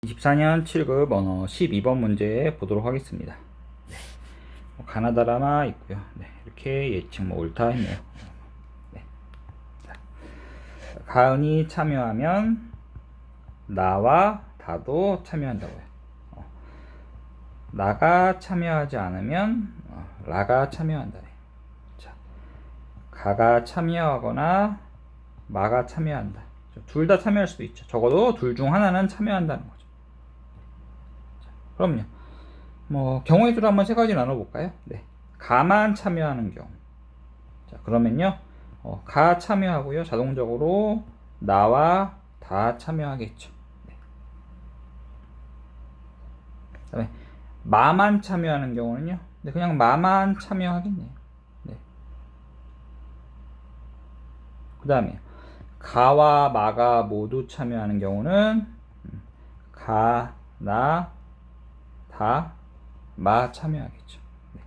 24년 7급 언어 12번 문제 보도록 하겠습니다. 네. 가나다라나 있고요. 네. 이렇게 예측 옳다 했네요. 네. 자, 가은이 참여하면 나와 다도 참여한다고요. 나가 참여하지 않으면 라가 참여한다. 자, 가가 참여하거나 마가 참여한다. 둘 다 참여할 수도 있죠. 적어도 둘 중 하나는 참여한다는 거죠. 그럼요. 경우의 수를 한번 세 가지 나눠볼까요? 네. 가만 참여하는 경우. 자, 그러면요. 가 참여하고요. 자동적으로 나와 다 참여하겠죠. 네. 그다음에 마만 참여하는 경우는요. 네, 그냥 마만 참여하겠네요. 네. 그 다음에 가와 마가 모두 참여하는 경우는 가, 나, 다, 마 참여하겠죠. 네.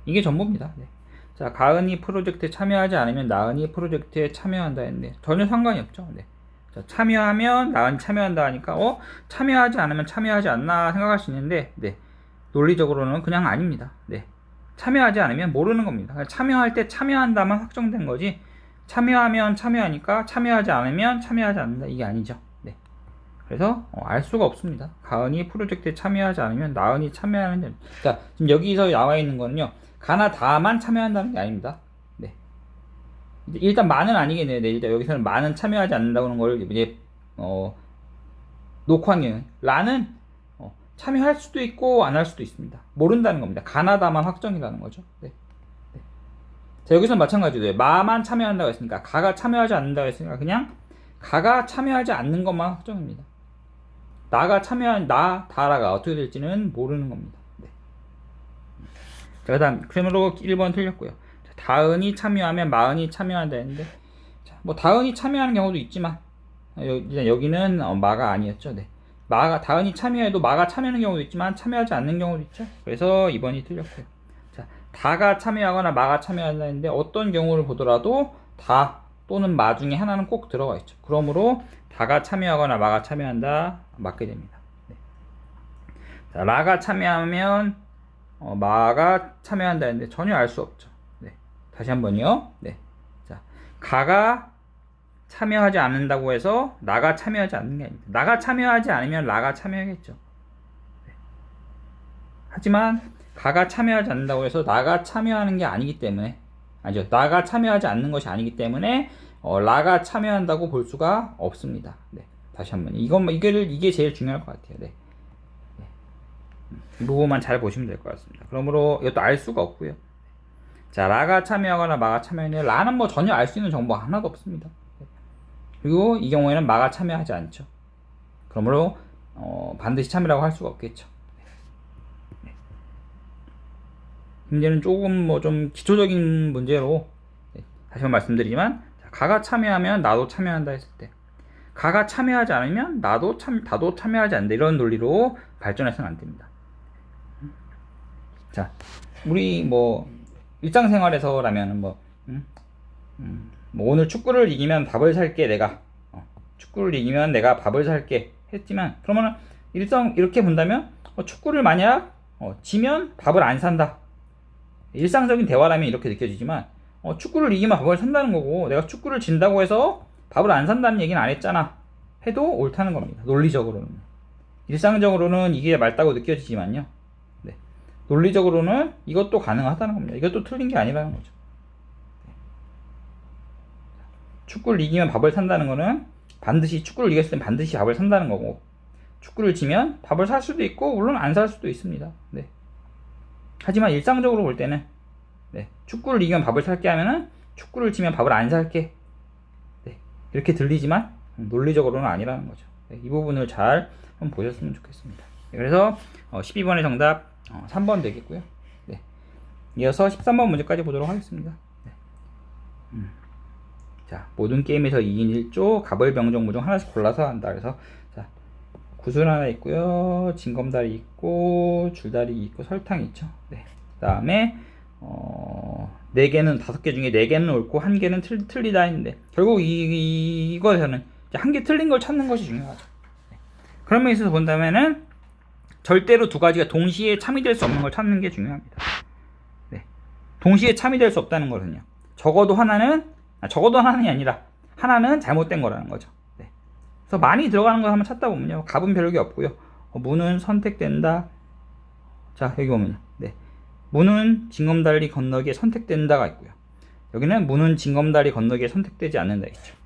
이게 전부입니다. 네. 자, 가은이 프로젝트에 참여하지 않으면 나은이 프로젝트에 참여한다 했는데 전혀 상관이 없죠. 네. 자, 참여하면 나은이 참여한다 하니까 참여하지 않으면 참여하지 않나 생각할 수 있는데 네. 논리적으로는 그냥 아닙니다. 네. 참여하지 않으면 모르는 겁니다. 참여할 때 참여한다만 확정된 거지 참여하면 참여하니까 참여하지 않으면 참여하지 않는다 이게 아니죠. 네. 그래서 알 수가 없습니다. 가은이 프로젝트에 참여하지 않으면 나은이 참여하는. 자, 지금 여기서 나와 있는 거는요. 가나 다만 참여한다는 게 아닙니다. 네. 일단 만은 아니겠네요. 네, 일단 여기서는 만은 참여하지 않는다는 걸 이제 놓고 한 게 라는 참여할 수도 있고 안 할 수도 있습니다. 모른다는 겁니다. 가나 다만 확정이라는 거죠. 네. 네. 자, 여기서는 마찬가지로 마만 참여한다고 했으니까 가가 참여하지 않는다고 했으니까 그냥 가가 참여하지 않는 것만 확정입니다. 나가 참여한 다라가 어떻게 될지는 모르는 겁니다. 네. 자, 그다음 그러므로 1번 틀렸고요. 자, 다은이 참여하면 마은이 참여한다 했는데 자, 다은이 참여하는 경우도 있지만 여기는 마가 아니었죠. 네. 다은이 참여해도 마가 참여하는 경우도 있지만 참여하지 않는 경우도 있죠. 그래서 2번이 틀렸고요. 자, 다가 참여하거나 마가 참여한다 했는데 어떤 경우를 보더라도 다 또는 마 중에 하나는 꼭 들어가 있죠. 그러므로 다가 참여하거나 마가 참여한다 맞게 됩니다. 네. 자, 라가 참여하면 마가 참여한다 했는데 전혀 알 수 없죠. 네. 다시 한번요. 네. 자, 가가 참여하지 않는다고 해서 나가 참여하지 않는 게 아닙니다. 나가 참여하지 않으면 라가 참여하겠죠. 네. 하지만 가가 참여하지 않는다고 해서 나가 참여하는 게 아니기 때문에 아니죠. 나가 참여하지 않는 것이 아니기 때문에 라가 참여한다고 볼 수가 없습니다. 네. 다시 한번 이게 제일 중요할 것 같아요. 네. 네. 이 부분만 잘 보시면 될 것 같습니다. 그러므로 이것도 알 수가 없고요. 자, 라가 참여하거나 마가 참여하는 라는 전혀 알 수 있는 정보가 하나도 없습니다. 네. 그리고 이 경우에는 마가 참여하지 않죠. 그러므로 반드시 참여라고 할 수가 없겠죠. 네. 문제는 조금 좀 기초적인 문제로 다시 한번 말씀드리지만 가가 참여하면 나도 참여한다 했을 때 가가 참여하지 않으면 나도 참여하지 않는다 이런 논리로 발전해서는 안 됩니다. 자, 우리 일상생활에서라면 오늘 축구를 이기면 밥을 살게 내가 축구를 이기면 내가 밥을 살게 했지만 그러면 이렇게 본다면 축구를 만약 지면 밥을 안 산다 일상적인 대화라면 이렇게 느껴지지만 축구를 이기면 밥을 산다는 거고 내가 축구를 진다고 해서 밥을 안 산다는 얘기는 안 했잖아 해도 옳다는 겁니다. 논리적으로는. 일상적으로는 이게 맞다고 느껴지지만요. 네. 논리적으로는 이것도 가능하다는 겁니다. 이것도 틀린 게 아니라는 거죠. 네. 축구를 이기면 밥을 산다는 거는 반드시 축구를 이겼을 땐 반드시 밥을 산다는 거고 축구를 지면 밥을 살 수도 있고 물론 안 살 수도 있습니다. 네. 하지만 일상적으로 볼 때는 네. 축구를 이기면 밥을 살게 하면은 축구를 지면 밥을 안 살게 네. 이렇게 들리지만 논리적으로는 아니라는 거죠. 네. 이 부분을 잘 한번 보셨으면 좋겠습니다. 네. 그래서 12번의 정답 3번 되겠고요. 네. 이어서 13번 문제까지 보도록 하겠습니다. 네. 자, 모든 게임에서 2인 1조 가벌병정 무정 하나씩 골라서 한다. 그래서 자, 구슬 하나 있고요. 징검다리 있고 줄다리 있고 설탕 있죠. 네. 그 다음에 4개는 5개 중에 4개는 옳고 1개는 틀리다 했는데 결국 이거에서는 한 개 틀린 걸 찾는 것이 중요하죠. 네. 그런 면에서 본다면은 절대로 두 가지가 동시에 참이될 수 없는 걸 찾는 게 중요합니다. 네. 동시에 참이될 수 없다는 거는요. 적어도 하나는 아니라 하나는 잘못된 거라는 거죠. 네. 그래서 많이 들어가는 걸 한번 찾다 보면요. 갑은 별게 없고요. 무는 선택된다. 자, 여기 보면요. 네. 무는 징검다리 건너기에 선택된다가 있고요. 여기는 무는 징검다리 건너기에 선택되지 않는다 있죠.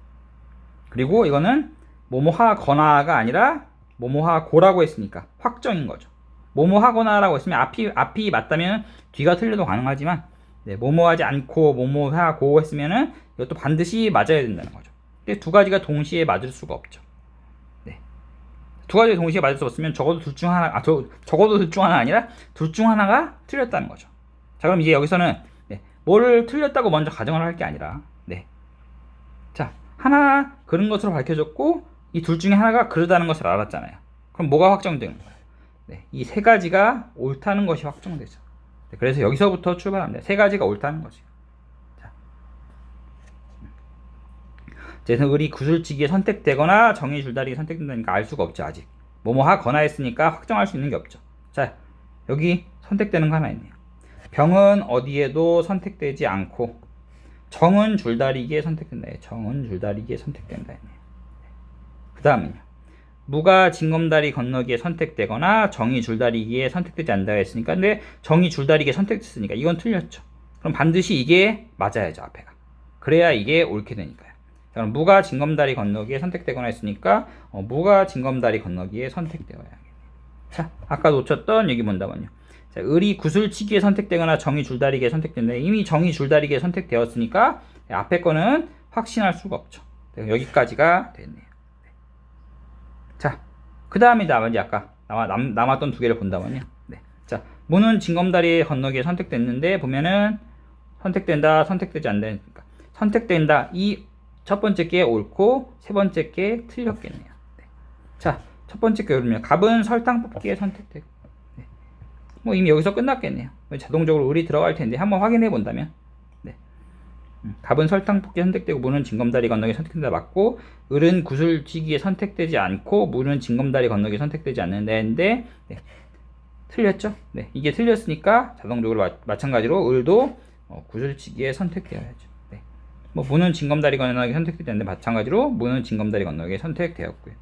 그리고 이거는 뭐뭐하거나가 아니라 뭐뭐하고라고 했으니까 확정인 거죠. 뭐뭐하거나라고 했으면 앞이 맞다면 뒤가 틀려도 가능하지만 네, 뭐뭐하지 않고 뭐뭐하고 했으면은 이것도 반드시 맞아야 된다는 거죠. 근데 두 가지가 동시에 맞을 수가 없죠. 네. 두 가지가 동시에 맞을 수 없으면 적어도 둘 중 하나, 적어도 둘 중 하나 아니라 둘 중 하나가 틀렸다는 거죠. 자, 그럼 이제 여기서는 네, 뭐를 틀렸다고 먼저 가정을 할 게 아니라 네. 자, 하나 그런 것으로 밝혀졌고 이 둘 중에 하나가 그러다는 것을 알았잖아요. 그럼 뭐가 확정되는 거예요? 네, 이 세 가지가 옳다는 것이 확정되죠. 네, 그래서 여기서부터 출발합니다. 세 가지가 옳다는 거죠. 자, 그래서 을이 구슬치기에 선택되거나 정의 줄다리기에 선택된다니까 알 수가 없죠. 아직 뭐뭐 하거나 했으니까 확정할 수 있는 게 없죠. 자, 여기 선택되는 거 하나 있네요. 병은 어디에도 선택되지 않고 정은 줄다리기에 선택된다. 정은 줄다리기에 선택된다. 그 다음은요. 무가 징검다리 건너기에 선택되거나 정이 줄다리기에 선택되지 않는다 했으니까 근데 정이 줄다리기에 선택됐으니까 이건 틀렸죠. 그럼 반드시 이게 맞아야죠. 앞에가. 그래야 이게 옳게 되니까요. 그럼 무가 징검다리 건너기에 선택되거나 했으니까 무가 징검다리 건너기에 선택되어야 하겠네요. 자, 아까 놓쳤던 여기 본다면요. 자, 을이 구슬치기에 선택되거나 정이 줄다리기에 선택된다. 이미 정이 줄다리기에 선택되었으니까 앞에 거는 확신할 수가 없죠. 여기까지가 됐네요. 자, 그 다음에 나머지 아까 남았던 두 개를 본다면요. 네. 자, 무는 징검다리 건너기에 선택됐는데 보면은 선택된다, 선택되지 않는다. 선택된다. 이 첫 번째 게 옳고 세 번째 게 틀렸겠네요. 네. 자, 첫 번째 게 옳으면 갑은 설탕 뽑기에 선택되고 네. 뭐 이미 여기서 끝났겠네요. 자동적으로 을이 들어갈 텐데 한번 확인해 본다면 네. 갑은 설탕 뽑기에 선택되고 무는 징검다리 건너기에 선택된다 맞고 을은 구슬치기에 선택되지 않고 무는 징검다리 건너기에 선택되지 않는데 네. 틀렸죠? 네. 이게 틀렸으니까 자동적으로 마찬가지로 을도 구슬치기에 선택되어야죠. 네. 뭐 무는 징검다리 건너기에 선택되지 않는데 마찬가지로 무는 징검다리 건너기에 선택되었고요.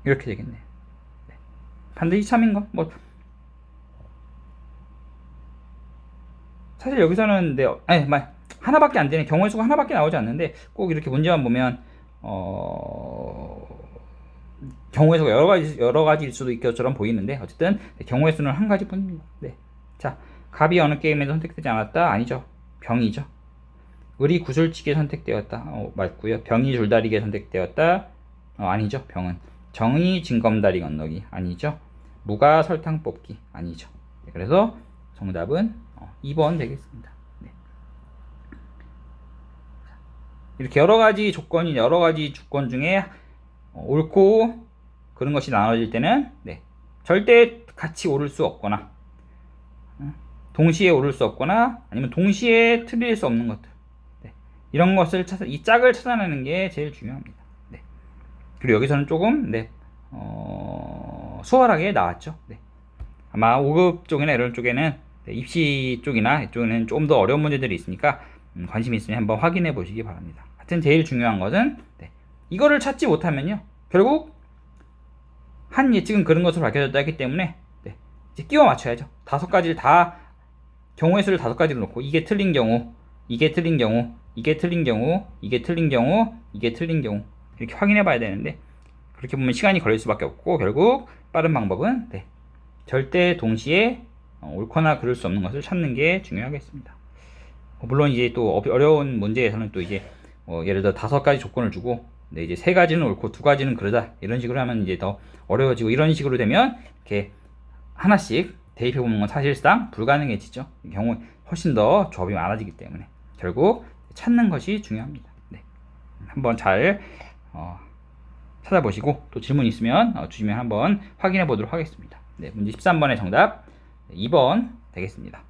이렇게 되겠네요. 네. 반드시 참인 거? 뭐 사실 여기서는 네, 하나밖에 안 되는 경우의 수가 하나밖에 나오지 않는데 꼭 이렇게 문제만 보면 경우의 수가 여러 가지일 수도 있을 것처럼 보이는데 어쨌든 경우의 수는 한 가지뿐입니다. 네. 자, 갑이 어느 게임에도 선택되지 않았다? 아니죠. 병이죠. 을이 구슬치기에 선택되었다. 맞고요. 병이 줄다리기에 선택되었다. 아니죠. 병은 정이 징검다리 건너기 아니죠. 무가 설탕 뽑기 아니죠. 네, 그래서 정답은 2번 되겠습니다. 네. 이렇게 여러 가지 주권 중에 옳고 그런 것이 나눠질 때는 네, 절대 같이 오를 수 없거나 동시에 오를 수 없거나 아니면 동시에 틀릴 수 없는 것들 네, 이런 것을 이 짝을 찾아내는 게 제일 중요합니다. 네. 그리고 여기서는 조금 네, 수월하게 나왔죠. 네. 아마 5급 쪽이나 이런 쪽에는 네, 입시 쪽이나 이쪽에는 좀 더 어려운 문제들이 있으니까 관심 있으면 한번 확인해 보시기 바랍니다. 하여튼 제일 중요한 것은 네, 이거를 찾지 못하면요 결국 한 예측은 그런 것으로 밝혀졌다 했기 때문에 네, 이제 끼워 맞춰야죠. 5가지를 다 경우의 수를 5가지로 놓고 이게 틀린 경우, 이게 틀린 경우, 이게 틀린 경우, 이게 틀린 경우, 이게 틀린 경우 이렇게 확인해 봐야 되는데 그렇게 보면 시간이 걸릴 수밖에 없고 결국 빠른 방법은 네, 절대 동시에 옳거나 그럴 수 없는 것을 찾는 게 중요하겠습니다. 물론 이제 또 어려운 문제에서는 또 이제 예를 들어 5가지 조건을 주고 네, 이제 3가지는 옳고 2가지는 그러다 이런 식으로 하면 이제 더 어려워지고 이런 식으로 되면 이렇게 하나씩 대입해 보는 건 사실상 불가능해지죠. 경우 훨씬 더 조합이 많아지기 때문에 결국 찾는 것이 중요합니다. 네. 한번 잘 찾아보시고 또 질문 있으면 주시면 한번 확인해 보도록 하겠습니다. 네, 문제 13번의 정답 2번 되겠습니다.